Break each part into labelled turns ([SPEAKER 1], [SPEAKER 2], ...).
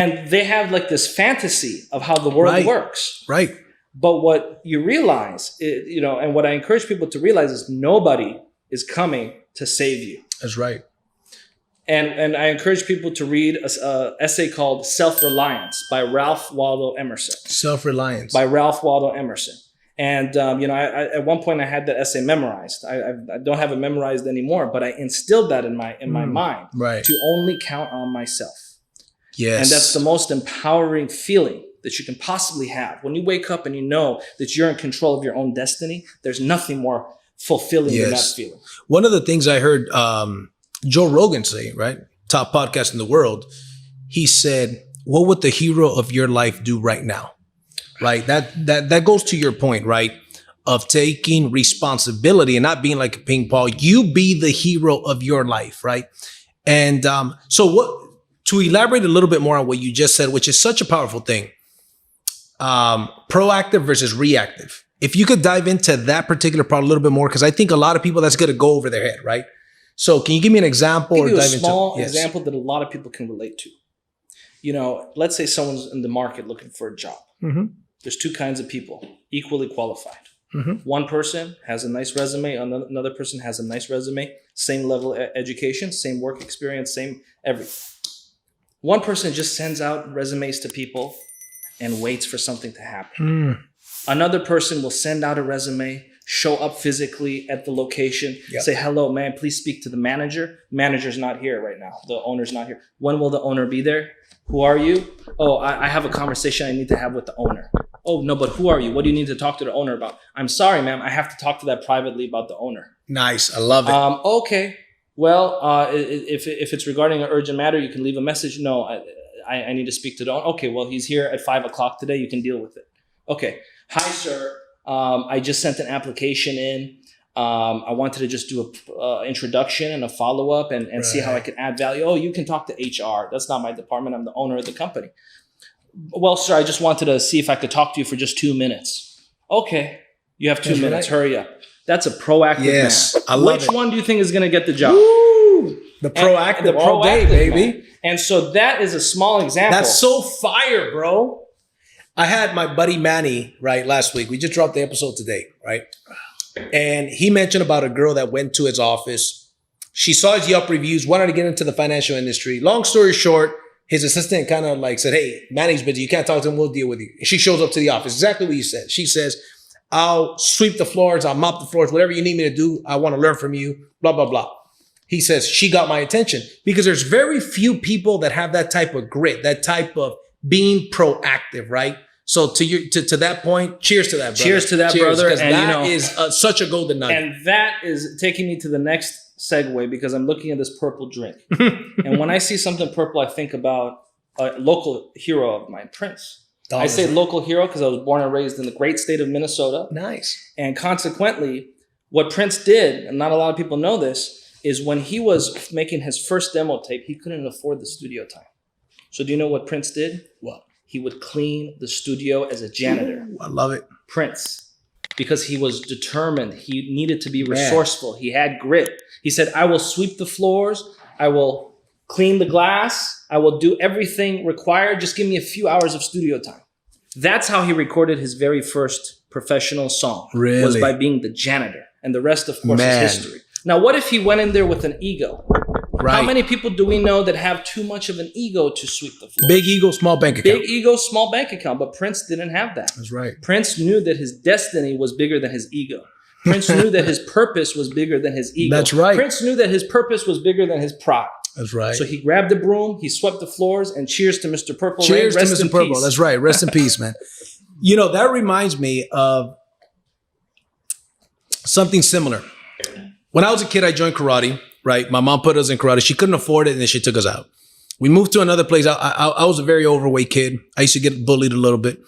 [SPEAKER 1] And they have like this fantasy of how the world works.
[SPEAKER 2] Right.
[SPEAKER 1] But what you realize, and what I encourage people to realize is nobody is coming to save you.
[SPEAKER 2] That's right.
[SPEAKER 1] And I encourage people to read an essay called Self-Reliance by Ralph Waldo Emerson.
[SPEAKER 2] Self-Reliance.
[SPEAKER 1] By Ralph Waldo Emerson. And, I at one point I had that essay memorized. I don't have it memorized anymore, but I instilled that in my mind to only count on myself.
[SPEAKER 2] Yes.
[SPEAKER 1] And that's the most empowering feeling that you can possibly have. When you wake up and you know that you're in control of your own destiny, there's nothing more fulfilling than that feeling.
[SPEAKER 2] One of the things I heard Joe Rogan say, right? Top podcast in the world. He said, what would the hero of your life do right now? Right. That goes to your point, right? Of taking responsibility and not being like a ping pong. You be the hero of your life. Right. And to elaborate a little bit more on what you just said, which is such a powerful thing, proactive versus reactive. If you could dive into that particular part a little bit more, because I think a lot of people that's going to go over their head. Right. So can you give me an example?
[SPEAKER 1] I'll give you a small example that a lot of people can relate to. Let's say someone's in the market looking for a job. Mm-hmm. There's two kinds of people, equally qualified. Mm-hmm. One person has a nice resume, another person has a nice resume, same level of education, same work experience, same everything. One person just sends out resumes to people and waits for something to happen. Another person will send out a resume, show up physically at the location, say, hello, man, please speak to the manager. Manager's not here right now. The owner's not here. When will the owner be there? Who are you? Oh, I have a conversation I need to have with the owner. Oh, no, but who are you? What do you need to talk to the owner about? I'm sorry, ma'am. I have to talk to that privately about the owner.
[SPEAKER 2] Nice. I love it.
[SPEAKER 1] Okay. Well, if it's regarding an urgent matter, you can leave a message. No, I need to speak to the owner. Okay, well, he's here at 5 o'clock today. You can deal with it. Okay. Hi, sir. I just sent an application in. I wanted to just do a introduction and a follow-up and see how I can add value. Oh, you can talk to HR. That's not my department. I'm the owner of the company. Well, sir, I just wanted to see if I could talk to you for just 2 minutes. Okay. You have 2 minutes. Right. Hurry up. That's a proactive man.
[SPEAKER 2] I love
[SPEAKER 1] Which one do you think is going to get the job?
[SPEAKER 2] Woo! The proactive all day, baby.
[SPEAKER 1] Man. And so that is a small example.
[SPEAKER 2] That's so fire, bro. I had my buddy Manny, right, last week. We just dropped the episode today, right? And he mentioned about a girl that went to his office. She saw his Yelp reviews, wanted to get into the financial industry. Long story short, his assistant kind of like said, hey, Manny's busy. You can't talk to him. We'll deal with you. And she shows up to the office. Exactly what you said. She says, I'll sweep the floors. I'll mop the floors. Whatever you need me to do, I want to learn from you. Blah, blah, blah. He says, she got my attention because there's very few people that have that type of grit, that type of being proactive, right? So to that point, cheers to that, brother.
[SPEAKER 1] Cheers to that, brother.
[SPEAKER 2] Because that is such a golden nugget.
[SPEAKER 1] And that is taking me to the next segue because I'm looking at this purple drink. And when I see something purple, I think about a local hero of mine, Prince. I say local hero because I was born and raised in the great state of Minnesota.
[SPEAKER 2] Nice.
[SPEAKER 1] And consequently, what Prince did, and not a lot of people know this, is when he was making his first demo tape, he couldn't afford the studio time. So do you know what Prince did?
[SPEAKER 2] What?
[SPEAKER 1] He would clean the studio as a janitor.
[SPEAKER 2] Ooh, I love it.
[SPEAKER 1] Prince. Because he was determined. He needed to be resourceful. He had grit. He said, I will sweep the floors. I will clean the glass. I will do everything required. Just give me a few hours of studio time. That's how he recorded his very first professional song.
[SPEAKER 2] Really?
[SPEAKER 1] Was by being the janitor. And the rest, of course, is history. Now, what if he went in there with an ego? Right. How many people do we know that have too much of an ego to sweep the floor?
[SPEAKER 2] Big ego, small bank account.
[SPEAKER 1] Big ego, small bank account. But Prince didn't have that.
[SPEAKER 2] That's right.
[SPEAKER 1] Prince knew that his destiny was bigger than his ego. Prince knew that his purpose was bigger than his ego.
[SPEAKER 2] That's right.
[SPEAKER 1] Prince knew that his purpose was bigger than his pride.
[SPEAKER 2] That's right.
[SPEAKER 1] So he grabbed the broom, he swept the floors, and cheers to Mr. Purple.
[SPEAKER 2] Cheers
[SPEAKER 1] Rain.
[SPEAKER 2] to Mr. Purple. That's right. Rest in peace, man. You know, that reminds me of something similar. When I was a kid, I joined karate, right? My mom put us in karate. She couldn't afford it, and then she took us out. We moved to another place. I was a very overweight kid. I used to get bullied a little bit.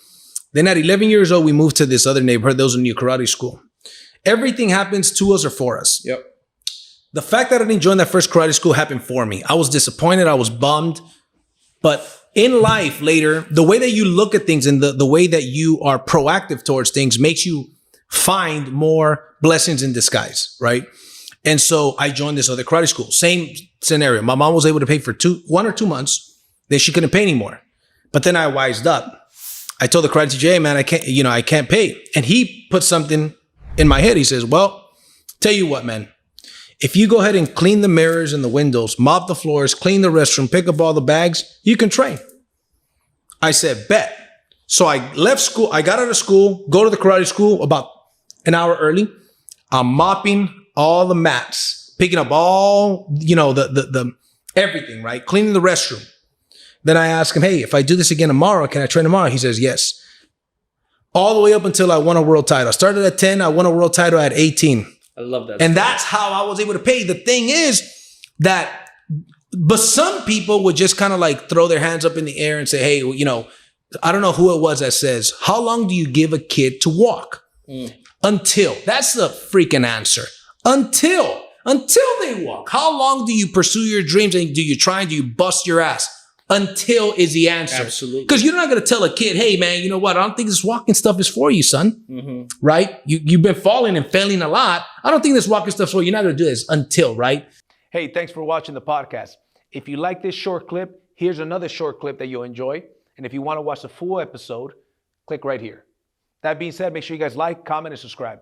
[SPEAKER 2] Then at 11 years old, we moved to this other neighborhood. There was a new karate school. Everything happens to us or for us.
[SPEAKER 1] Yep.
[SPEAKER 2] The fact that I didn't join that first karate school happened for me. I was disappointed. I was bummed. But in life later, the way that you look at things and the way that you are proactive towards things makes you find more blessings in disguise, right? And so I joined this other karate school. Same scenario. My mom was able to pay for 1 or 2 months. Then she couldn't pay anymore. But then I wised up. I told the karate teacher, hey man, I can't pay. And he put something in my head. He says, well, tell you what, man, if you go ahead and clean the mirrors and the windows, mop the floors, clean the restroom, pick up all the bags, you can train. I said, bet. So I left school. I got out of school, go to the karate school about an hour early. I'm mopping all the mats, picking up all, the everything, right? Cleaning the restroom. Then I ask him, hey, if I do this again tomorrow, can I train tomorrow? He says, yes. All the way up until I won a world title. I started at 10. I won a world title at 18.
[SPEAKER 1] I love that.
[SPEAKER 2] And that's how I was able to pay. The thing is that, but some people would just kind of like throw their hands up in the air and say, hey, I don't know who it was that says, how long do you give a kid to walk? Until. That's the freaking answer. Until they walk. How long do you pursue your dreams and do you bust your ass? Until is the answer.
[SPEAKER 1] Absolutely.
[SPEAKER 2] Because you're not going to tell a kid, hey, man, you know what? I don't think this walking stuff is for you, son. Right? You've been falling and failing a lot. I don't think this walking stuff's for you. You're not going to do this until, right? Hey, thanks for watching the podcast. If you like this short clip, here's another short clip that you'll enjoy. And if you want to watch the full episode, click right here. That being said, make sure you guys like, comment, and subscribe.